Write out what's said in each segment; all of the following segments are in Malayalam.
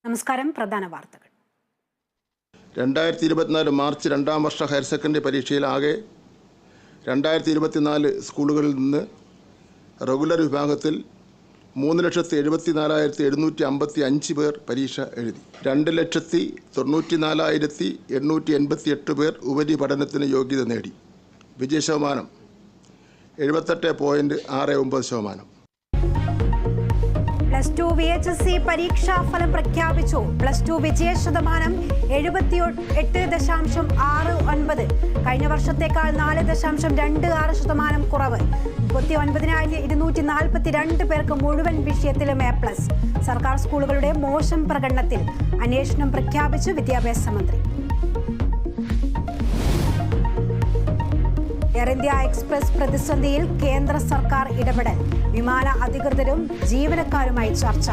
നമസ്കാരം. പ്രധാന വാർത്തകൾ. 2024 മാർച്ച് 2ാം വർഷ ഹയർ സെക്കൻഡറി പരീക്ഷയിൽ ആകെ 2024 സ്കൂളുകളിൽ നിന്ന് റെഗുലർ വിഭാഗത്തിൽ 3,74,755 പേർ പരീക്ഷ എഴുതി. 2,94,888 പേർ ഉപരിപഠനത്തിന് യോഗ്യത നേടി. വിജയശതമാനം 78.69%. +2 VHSC പരീക്ഷാഫലം പ്രഖ്യാപിച്ചു. +2 വിജയ ശതമാനം 78.69. കഴിഞ്ഞ വർഷത്തേക്കാൾ 4.26% കുറവ്. 39,242 പേർക്ക് മുഴുവൻ വിഷയത്തിലും A+. സർക്കാർ സ്കൂളുകളുടെ മോശം പ്രകടനത്തിൽ അന്വേഷണം പ്രഖ്യാപിച്ചു വിദ്യാഭ്യാസ മന്ത്രി. എയർ ഇന്ത്യ എക്സ്പ്രസ് പ്രതിസന്ധിയിൽ കേന്ദ്ര സർക്കാർ ഇടപെടൽ. വിമാന അധികൃതരും ജീവനക്കാരുമായി ചർച്ച.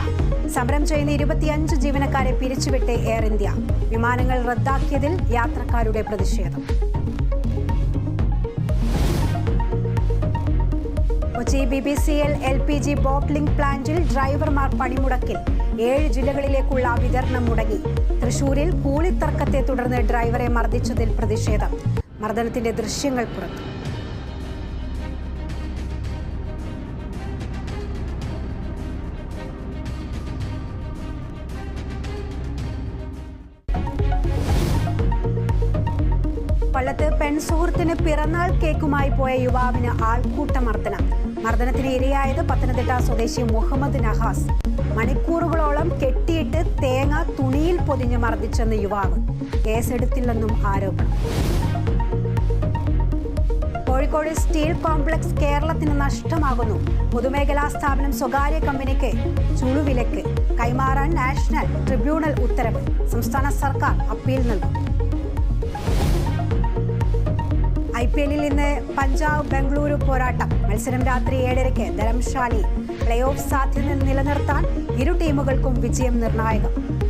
സമരം ചെയ്യുന്ന 25 ജീവനക്കാരെ പിരിച്ചുവിട്ട് എയർ ഇന്ത്യ. വിമാനങ്ങൾ റദ്ദാക്കിയതിൽ യാത്രക്കാരുടെ പ്രതിഷേധം. കൊച്ചി BBCL LPG ബോട്ട്ലിംഗ് പ്ലാന്റിൽ ഡ്രൈവർമാർ പണിമുടക്കിൽ. 7 ജില്ലകളിലേക്കുള്ള വിതരണം മുടങ്ങി. തൃശൂരിൽ കൂലിത്തർക്കത്തെ തുടർന്ന് ഡ്രൈവറെ മർദ്ദിച്ചതിൽ പ്രതിഷേധം. മർദ്ദനത്തിന്റെ ദൃശ്യങ്ങൾ പുറത്തു. കൊല്ലത്ത് പെൺസുഹൃത്തിന് പിറന്നാൾ കേക്കുമായി പോയ യുവാവിന് ആൾക്കൂട്ടമർദ്ദനം. മർദ്ദനത്തിന് ഇരയായത് പത്തനംതിട്ട സ്വദേശി മുഹമ്മദ് നഹാസ്. മണിക്കൂറുകളോളം കെട്ടിയിട്ട് തേങ്ങ തുണിയിൽ പൊതിഞ്ഞ് മർദ്ദിച്ചെന്ന് യുവാവ്. കേസെടുത്തില്ലെന്നും ആരോപണം. കോഴിക്കോട് സ്റ്റീൽ കോംപ്ലക്സ് കേരളത്തിന് നഷ്ടമാകുന്നു. പൊതുമേഖലാ സ്ഥാപനം സ്വകാര്യ കമ്പനിക്ക് ചുളുവിലക്ക്. കൈമാറാൻ നാഷണൽ ട്രിബ്യൂണൽ ഉത്തരവ്. സംസ്ഥാന സർക്കാർ അപ്പീൽ നൽകും. IPL-ൽ ഇന്ന് പഞ്ചാബ് ബംഗളൂരു പോരാട്ടം. മത്സരം രാത്രി 7:30 ധരംശാലയിൽ. പ്ലേ ഓഫ് സാധ്യത നിലനിർത്താൻ ഇരു ടീമുകൾക്കും വിജയം നിർണായകം.